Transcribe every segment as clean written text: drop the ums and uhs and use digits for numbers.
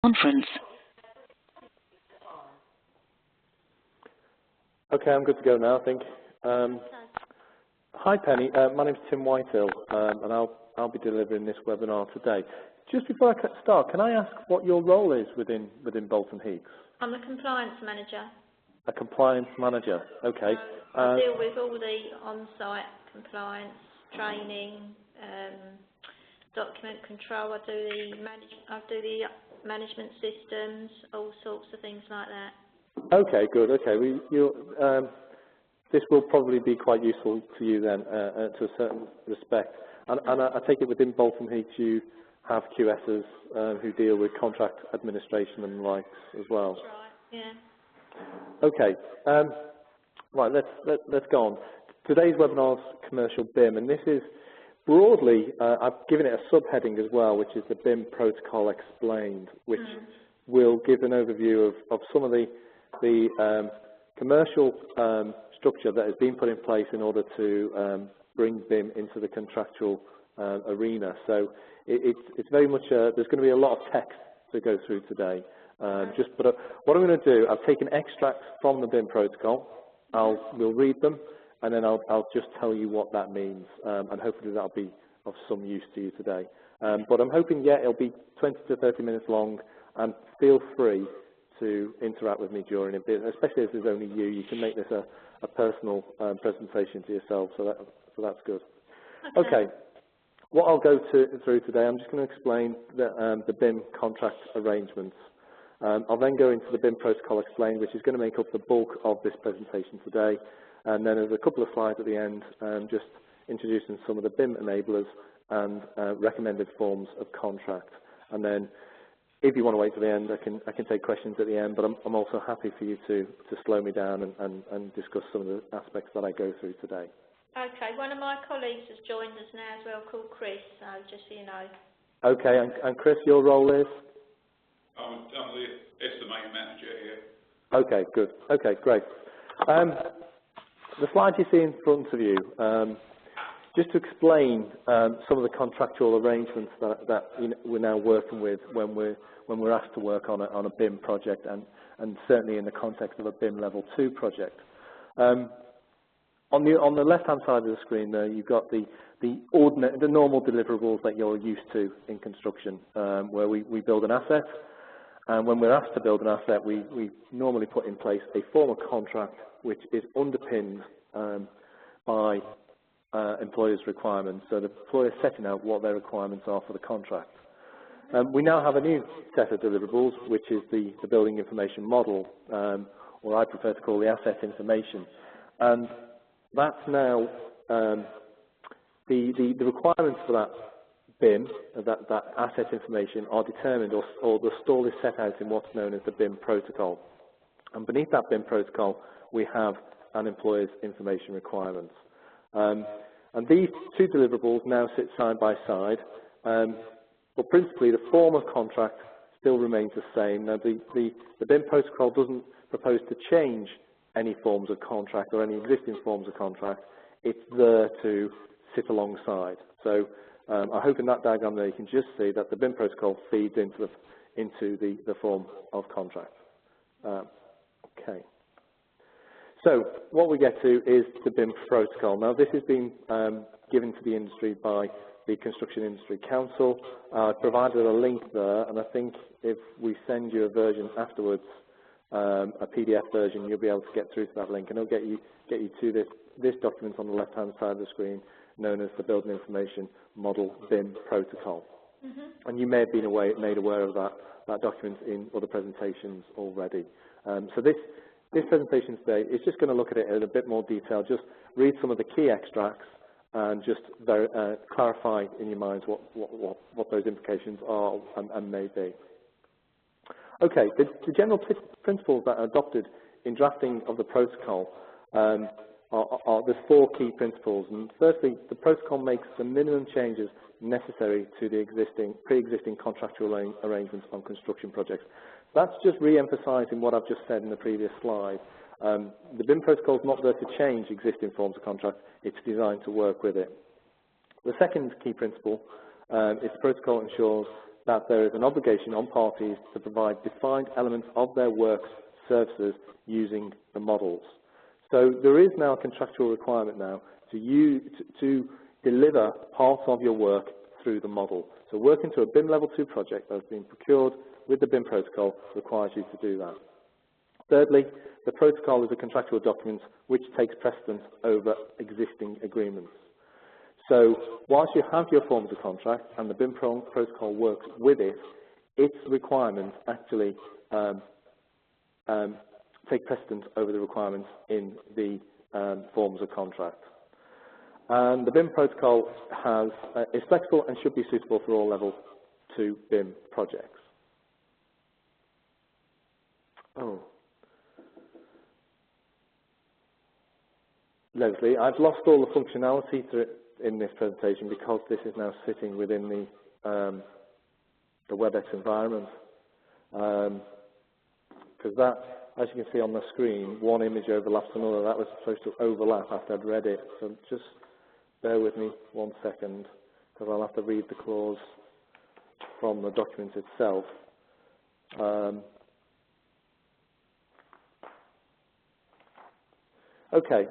Conference. Okay, I'm good to go now, I think. Hi Penny, my name's Tim Whitehill, and I'll be delivering this webinar today. Just before I start, can I ask what your role is within Bolton Heath? I'm a compliance manager. A compliance manager, okay. I deal with all the on-site compliance, training, document control. I do the management systems, all sorts of things like that. Okay, good. Okay, this will probably be quite useful to you then, to a certain respect. And I take it within Bolton Heath you have QSs who deal with contract administration and the likes as well. That's right. Yeah. Okay. Right. Let's go on. Today's webinar is commercial BIM, and this is broadly I've given it a subheading as well, which is the BIM Protocol Explained, which will give an overview of some of the commercial structure that has been put in place in order to bring BIM into the contractual arena. So it's very much there's going to be a lot of text to go through today. But what I'm going to do, I've taken extracts from the BIM protocol. We'll read them, and then I'll just tell you what that means, and hopefully that'll be of some use to you today. But I'm hoping, it'll be 20 to 30 minutes long, and feel free to interact with me during it, especially if there's only you. You can make this a personal presentation to yourself, so that's good. Okay. What I'll go through today, I'm just going to explain the BIM contract arrangements. I'll then go into the BIM Protocol Explained, which is going to make up the bulk of this presentation today. And then there's a couple of slides at the end, just introducing some of the BIM enablers and recommended forms of contract. And then, if you want to wait to the end, I can take questions at the end. But I'm also happy for you to slow me down and discuss some of the aspects that I go through today. Okay, one of my colleagues has joined us now as well, called Chris. So just so you know. Okay, and Chris, your role is? I'm the estimating manager here. Okay, good. Okay, great. The slide you see in front of you, just to explain some of the contractual arrangements that we're now working with when we're asked to work on a BIM project, and certainly in the context of a BIM Level 2 project. On the left-hand side of the screen there, you've got the normal deliverables that you're used to in construction, where we build an asset. And when we're asked to build an asset, we normally put in place a form of contract which is underpinned by employers' requirements. So the employer is setting out what their requirements are for the contract. We now have a new set of deliverables, which is the building information model, or I prefer to call the asset information. And that's now the requirements for that BIM, that asset information, are determined, or the stall is set out in what's known as the BIM protocol. And beneath that BIM protocol, we have an employer's information requirements. And these two deliverables now sit side by side, but principally the form of contract still remains the same. Now, the BIM protocol doesn't propose to change any forms of contract or any existing forms of contract. It's there to sit alongside. So I hope in that diagram there you can just see that the BIM protocol feeds into the form of contract. Okay. So what we get to is the BIM protocol. Now this has been given to the industry by the Construction Industry Council. I provided a link there, and I think if we send you a version afterwards, a PDF version, you'll be able to get through to that link, and it'll get you to this document on the left-hand side of the screen, known as the Building Information Model BIM Protocol. And you may have been made aware of that document in other presentations already. So this presentation today is just going to look at it in a bit more detail, just read some of the key extracts and just clarify in your minds what those implications are and may be. Okay, the general principles that are adopted in drafting of the protocol there's four key principles. And firstly, the protocol makes the minimum changes necessary to the pre-existing contractual arrangements on construction projects. That's just re-emphasising what I've just said in the previous slide. The BIM protocol is not there to change existing forms of contract. It's designed to work with it. The second key principle is the protocol ensures that there is an obligation on parties to provide defined elements of their works services using the models. So there is now a contractual requirement now to deliver parts of your work through the model. So working to a BIM Level 2 project that has been procured with the BIM protocol requires you to do that. Thirdly, the protocol is a contractual document which takes precedence over existing agreements. So whilst you have your forms of contract and the BIM protocol works with it, its requirements actually take precedence over the requirements in the forms of contract. And the BIM protocol is flexible and should be suitable for all level 2 BIM projects. Oh. Leslie, I've lost all the functionality in this presentation because this is now sitting within the WebEx environment. Because that, as you can see on the screen, one image overlaps another. That was supposed to overlap after I'd read it. So just bear with me 1 second, because I'll have to read the clause from the document itself. Okay,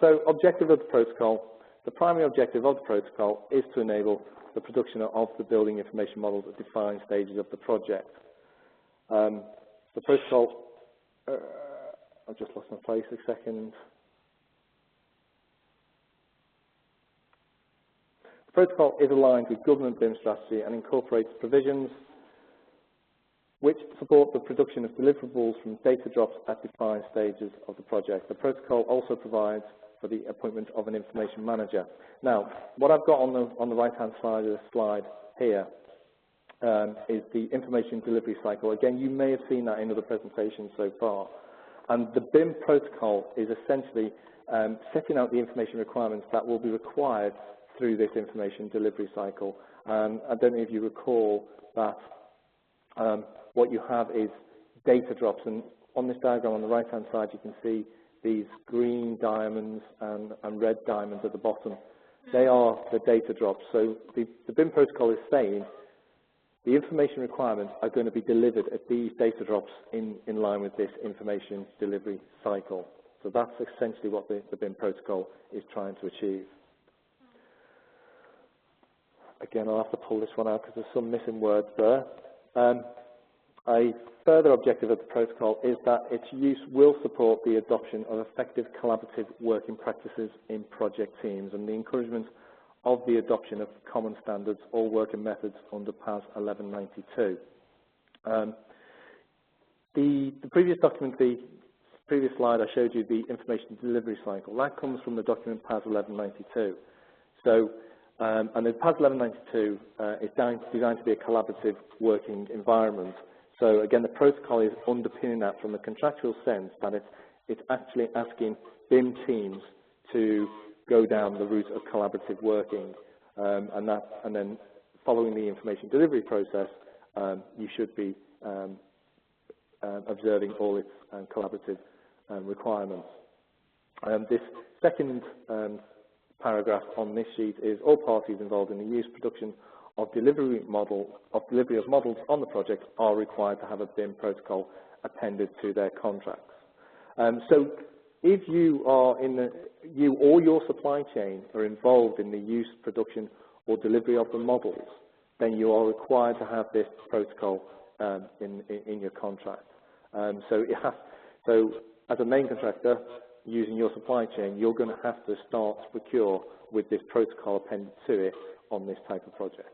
so objective of the protocol. The primary objective of the protocol is to enable the production of the building information models at defined stages of the project. The protocol, I've just lost my place a second. The protocol is aligned with government BIM strategy and incorporates provisions which support the production of deliverables from data drops at defined stages of the project. The protocol also provides for the appointment of an information manager. Now, what I've got on the right-hand side of the slide here is the information delivery cycle. Again, you may have seen that in other presentations so far. And the BIM protocol is essentially setting out the information requirements that will be required through this information delivery cycle. I don't know if you recall that what you have is data drops, and on this diagram on the right-hand side you can see these green diamonds and red diamonds at the bottom. They are the data drops. So the BIM protocol is saying the information requirements are going to be delivered at these data drops in line with this information delivery cycle. So that's essentially what the BIM protocol is trying to achieve. Again, I'll have to pull this one out because there's some missing words there. A further objective of the protocol is that its use will support the adoption of effective collaborative working practices in project teams and the encouragement of the adoption of common standards or working methods under PAS 1192. The previous document, the previous slide, I showed you the information delivery cycle. That comes from the document PAS 1192. So, and the PAS 1192 is designed to be a collaborative working environment. So again, the protocol is underpinning that from a contractual sense that it's actually asking BIM teams to go down the route of collaborative working, and then following the information delivery process, you should be observing all its collaborative requirements. This second paragraph on this sheet is all parties involved in the use, production of delivery of models on the project are required to have a BIM protocol appended to their contracts. So if you are you or your supply chain are involved in the use, production or delivery of the models, then you are required to have this protocol in your contract. So as a main contractor using your supply chain, you're going to have to start to procure with this protocol appended to it on this type of project.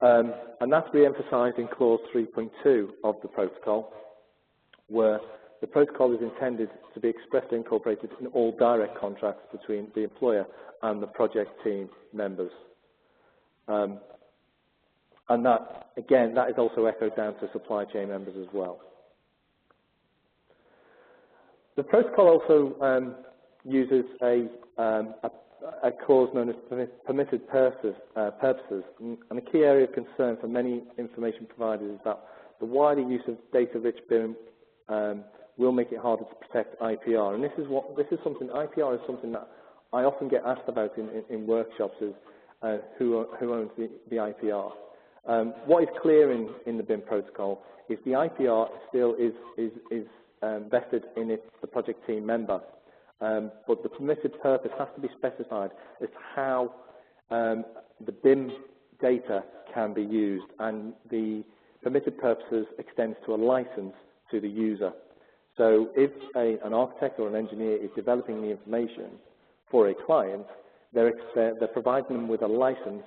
And that's re-emphasised in clause 3.2 of the protocol, where the protocol is intended to be expressly incorporated in all direct contracts between the employer and the project team members. And that, again, that is also echoed down to supply chain members as well. The protocol also uses a clause known as permitted purposes, and a key area of concern for many information providers is that the wider use of data-rich BIM will make it harder to protect IPR. And IPR is something that I often get asked about in workshops. Is who owns the IPR. What is clear in the BIM protocol is the IPR still is vested in the project team member, but the permitted purpose has to be specified as to how the BIM data can be used, and the permitted purposes extends to a license to the user. So if an architect or an engineer is developing the information for a client, they're providing them with a license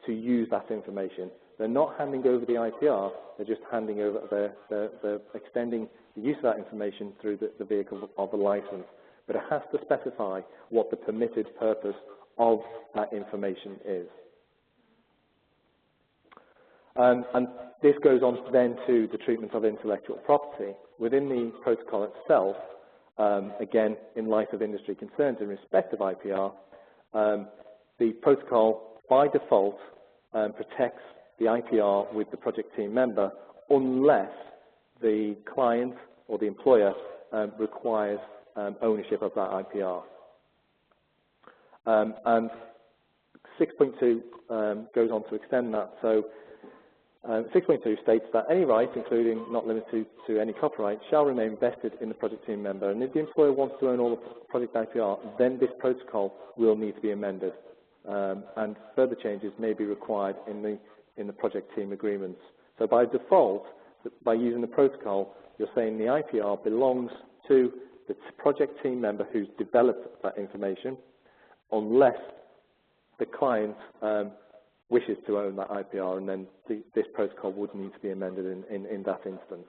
to use that information. They're not handing over the IPR, they're just handing over, they're extending the use of that information through the vehicle of a license. But it has to specify what the permitted purpose of that information is. And this goes on then to the treatment of intellectual property. Within the protocol itself, again, in light of industry concerns in respect of IPR, the protocol, by default, protects the IPR with the project team member unless the client or the employer requires ownership of that IPR. And 6.2 goes on to extend that. So 6.2 states that any right, including not limited to any copyright, shall remain vested in the project team member. And if the employer wants to own all the project IPR, then this protocol will need to be amended. And further changes may be required in the project team agreements. So by default, by using the protocol, you're saying the IPR belongs to the project team member who's developed that information, unless the client wishes to own that IPR, and then this protocol would need to be amended in that instance.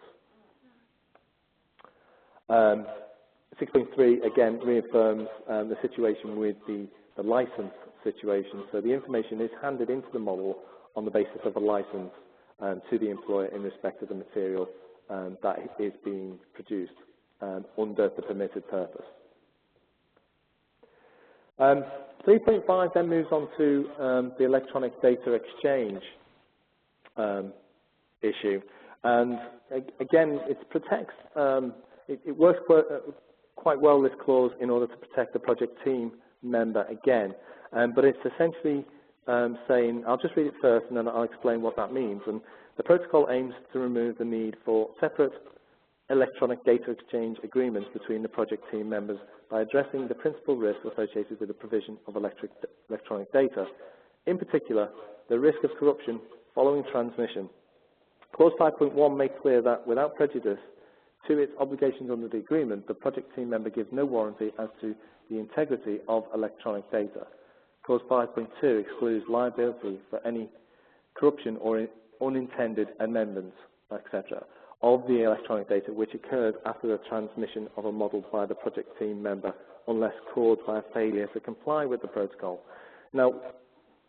6.3 again reaffirms the situation with the license situation. So the information is handed into the model on the basis of a license to the employer in respect of the material that is being produced under the permitted purpose. 3.5 then moves on to the electronic data exchange issue, and again it protects, it works quite well, this clause, in order to protect the project team member again, but it's essentially saying, I'll just read it first and then I'll explain what that means. And the protocol aims to remove the need for separate electronic data exchange agreements between the project team members by addressing the principal risks associated with the provision of electronic data. In particular, the risk of corruption following transmission. Clause 5.1 makes clear that without prejudice to its obligations under the agreement, the project team member gives no warranty as to the integrity of electronic data. Clause 5.2 excludes liability for any corruption or unintended amendments, etc., of the electronic data which occurs after the transmission of a model by the project team member, unless caused by a failure to comply with the protocol. Now,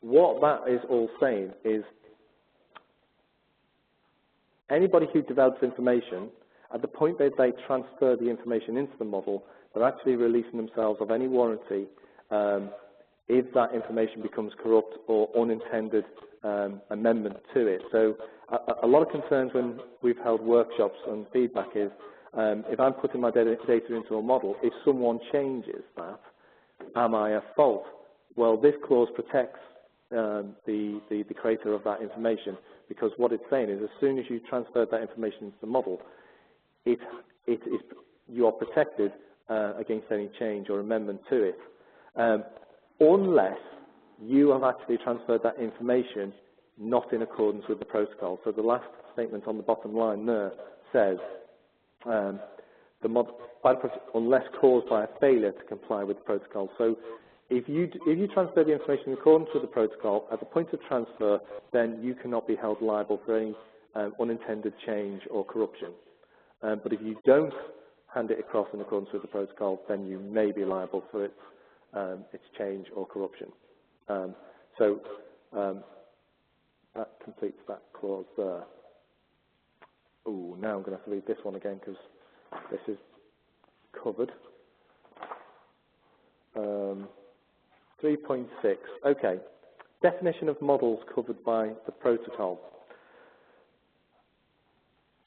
what that is all saying is anybody who develops information, at the point that they transfer the information into the model, they're actually releasing themselves of any warranty if that information becomes corrupt or unintended amendment to it. So a lot of concerns when we've held workshops and feedback is if I'm putting my data into a model, if someone changes that, am I at fault? Well, this clause protects the creator of that information, because what it's saying is as soon as you transfer that information into the model, you are protected against any change or amendment to it, unless you have actually transferred that information not in accordance with the protocol. So the last statement on the bottom line there says, unless caused by a failure to comply with the protocol. So if you transfer the information in accordance with the protocol, at the point of transfer, then you cannot be held liable for any unintended change or corruption. But if you don't hand it across in accordance with the protocol, then you may be liable for its change or corruption. That completes that clause there. Oh, now I'm going to have to read this one again because this is covered. 3.6. Okay. Definition of models covered by the protocol.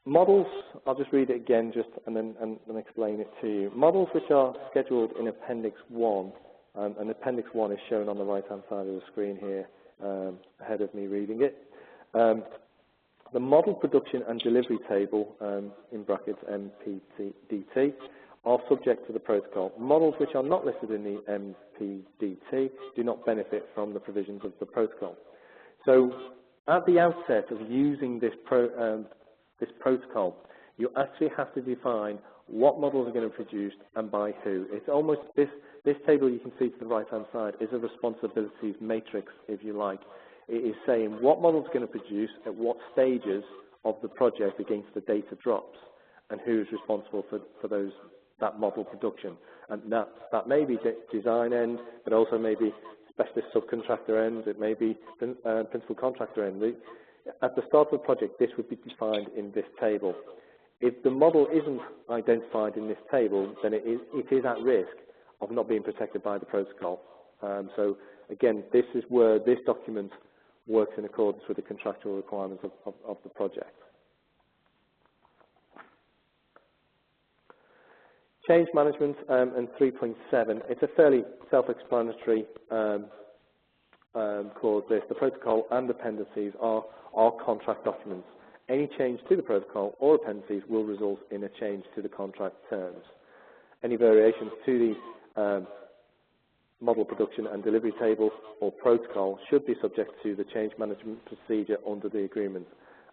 Models, I'll just read it again and then explain it to you. Models which are scheduled in Appendix 1 and Appendix 1 is shown on the right-hand side of the screen here, ahead of me reading it. The model production and delivery table, in brackets MPDT, are subject to the protocol. Models which are not listed in the MPDT do not benefit from the provisions of the protocol. So at the outset of using this protocol, you actually have to define what models are going to be produced and by who. It's almost, this table you can see to the right-hand side is a responsibilities matrix, if you like. It is saying what models are going to produce at what stages of the project against the data drops, and who is responsible for that model production. And that may be design end, but also maybe specialist subcontractor end, it may be principal contractor end. At the start of the project, this would be defined in this table. If the model isn't identified in this table, then it is at risk of not being protected by the protocol. So again, this is where this document works in accordance with the contractual requirements of the project. Change management and 3.7, it's a fairly self-explanatory clause. The protocol and appendices are contract documents. Any change to the protocol or appendices will result in a change to the contract terms. Any variations to the model production and delivery table or protocol should be subject to the change management procedure under the agreement,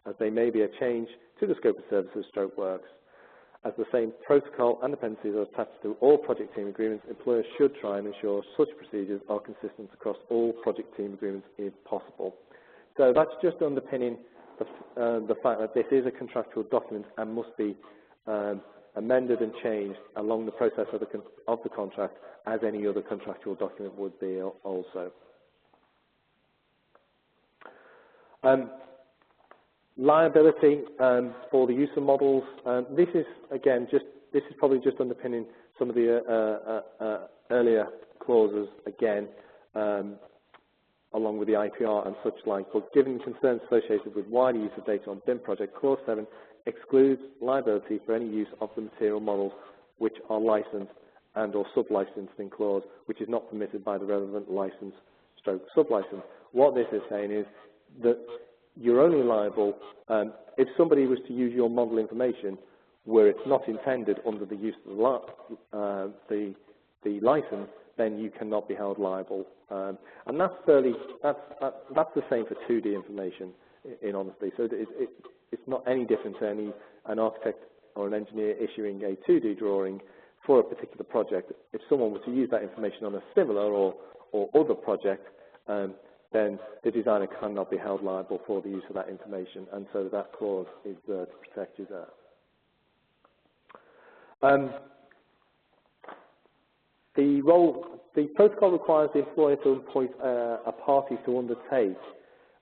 as they may be a change to the scope of services stroke works. As the same protocol and appendices are attached to all project team agreements, employers should try and ensure such procedures are consistent across all project team agreements if possible. So that's just underpinning the fact that this is a contractual document and must be amended and changed along the process of the contract, as any other contractual document would be also. Liability for the use of models. This is probably just underpinning some of the earlier clauses again, along with the IPR and such like. But given concerns associated with wider use of data on BIM project, Clause 7 excludes liability for any use of the material models which are licensed and or sub-licensed in clause, which is not permitted by the relevant license stroke sub-license. What this is saying is that you're only liable if somebody was to use your model information where it's not intended under the use of the license, then you cannot be held liable. And that's the same for 2D information, in honesty. So it's not any different to an architect or an engineer issuing a 2D drawing for a particular project. If someone were to use that information on a similar or other project, then the designer cannot be held liable for the use of that information, and so that clause is there to protect you there. The protocol requires the employer to appoint a party to undertake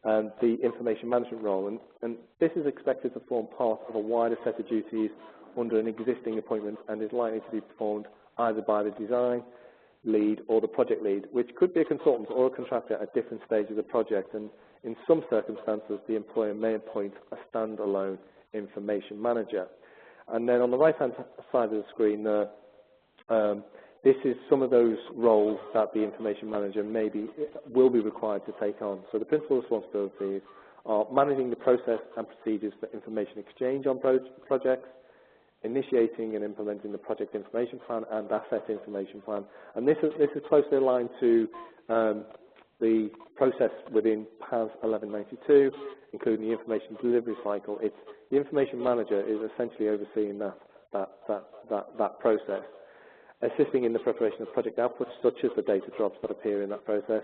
the information management role, and this is expected to form part of a wider set of duties under an existing appointment and is likely to be performed either by the design lead or the project lead, which could be a consultant or a contractor at different stages of the project, and in some circumstances the employer may appoint a standalone information manager. And then on the right hand side of the screen this is some of those roles that the information manager will be required to take on. So the principal responsibilities are managing the process and procedures for information exchange on projects, initiating and implementing the project information plan and asset information plan. And this is closely aligned to the process within PAS 1192, including the information delivery cycle. The information manager is essentially overseeing that process, assisting in the preparation of project outputs, such as the data drops that appear in that process,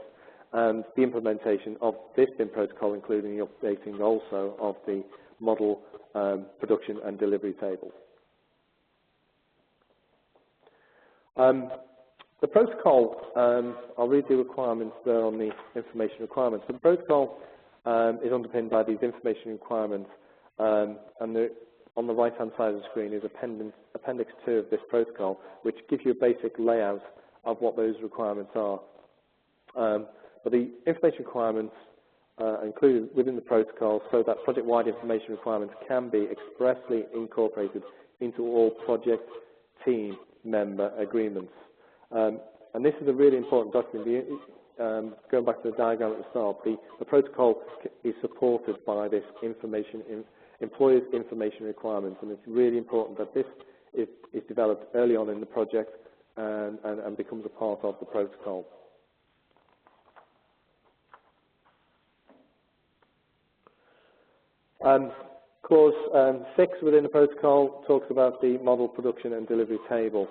and the implementation of this BIM protocol, including the updating also of the model production and delivery table. The protocol, I'll read the requirements there on the information requirements. The protocol is underpinned by these information requirements, and on the right-hand side of the screen is Appendix 2 of this protocol, which gives you a basic layout of what those requirements are. But the information requirements are included within the protocol so that project-wide information requirements can be expressly incorporated into all project team member agreements. and this is a really important document. Going back to the diagram at the start, the protocol is supported by this employer's information requirements, and it's really important that this is developed early on in the project and becomes a part of the protocol. Clause 6 within the protocol talks about the model production and delivery table.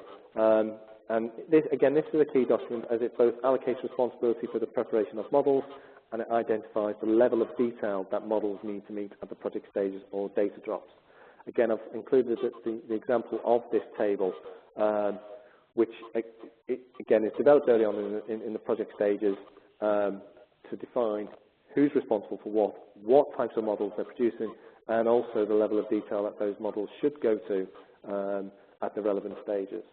And this is a key document as it both allocates responsibility for the preparation of models and it identifies the level of detail that models need to meet at the project stages or data drops. Again, I've included the example of this table, which again is developed early on in the project stages to define who's responsible for what types of models they're producing, and also the level of detail that those models should go to at the relevant stages.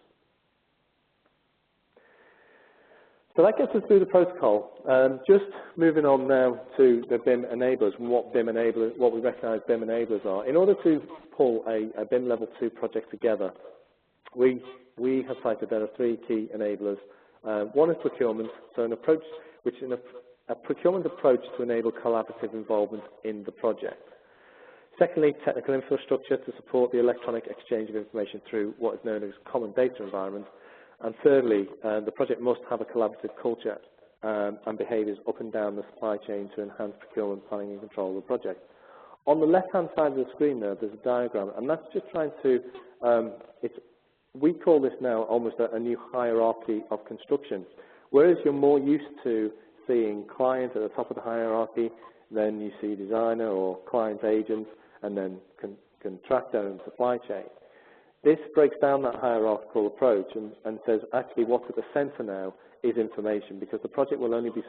So that gets us through the protocol. Just moving on now to the BIM Enablers and what we recognise BIM Enablers are. In order to pull a BIM Level 2 project together, we have cited there are 3 key enablers. One is procurement, so a procurement approach to enable collaborative involvement in the project. Secondly, technical infrastructure to support the electronic exchange of information through what is known as common data environment. And thirdly, the project must have a collaborative culture and behaviours up and down the supply chain to enhance procurement, planning and control of the project. On the left-hand side of the screen there's a diagram, and that's just trying to, we call this now almost a new hierarchy of construction. Whereas you're more used to seeing client at the top of the hierarchy, then you see designer or client agent, and then contractor and supply chain. This breaks down that hierarchical approach and says actually what's at the centre now is information, because the project will only be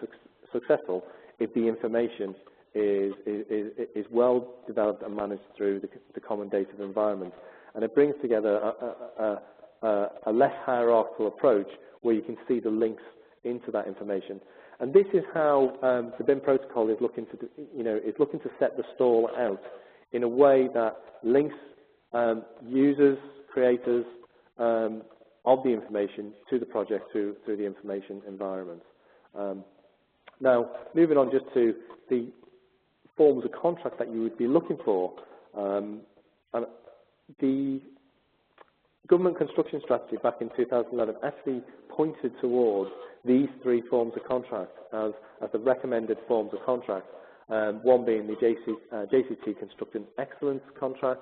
successful if the information is well developed and managed through the common data environment. And it brings together a less hierarchical approach where you can see the links into that information. And this is how the BIM protocol is looking to, is looking to set the stall out in a way that links users, creators of the information to the project through the information environment. Now, moving on just to the forms of contract that you would be looking for. The government construction strategy back in 2011 actually pointed towards these 3 forms of contract as the recommended forms of contract, one being the JCT Construction Excellence Contract,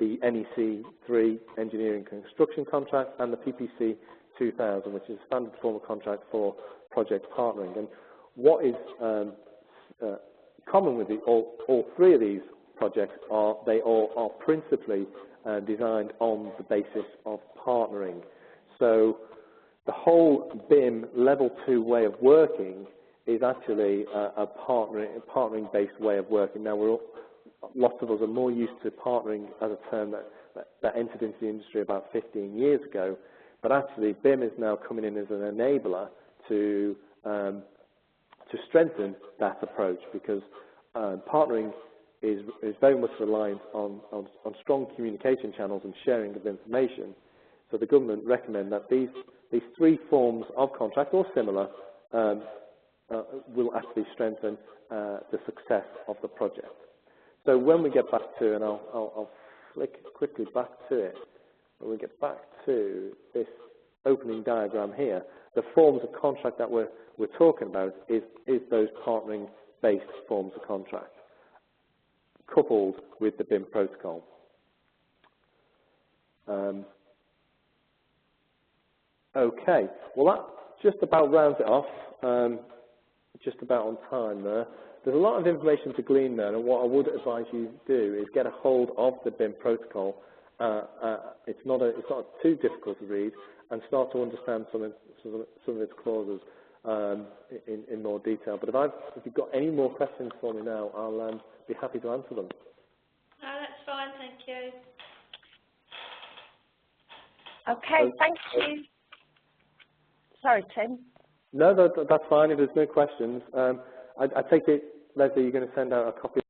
the NEC 3 Engineering Construction Contract, and the PPC 2000, which is a standard form of contract for project partnering. And what is common with all 3 of these projects are they all are principally designed on the basis of partnering. So the whole BIM Level 2 way of working is actually a partnering-based way of working. Now, lots of us are more used to partnering as a term that entered into the industry about 15 years ago, but actually BIM is now coming in as an enabler to strengthen that approach, because partnering is very much reliant on strong communication channels and sharing of information. So the government recommend that these 3 forms of contract or similar will actually strengthen the success of the project. So when we get back to, and I'll flick quickly back to it, when we get back to this opening diagram here, the forms of contract that we're talking about is those partnering-based forms of contract, coupled with the BIM protocol. Okay, well that just about rounds it off, just about on time there. There's a lot of information to glean there, and what I would advise you do is get a hold of the BIM protocol. It's not too difficult to read, and start to understand some of its clauses in more detail. But if you've got any more questions for me now, I'll be happy to answer them. No, that's fine, thank you. Okay, thank you. Sorry, Tim. No, that's fine. If there's no questions, I take it, Leslie, you're going to send out a copy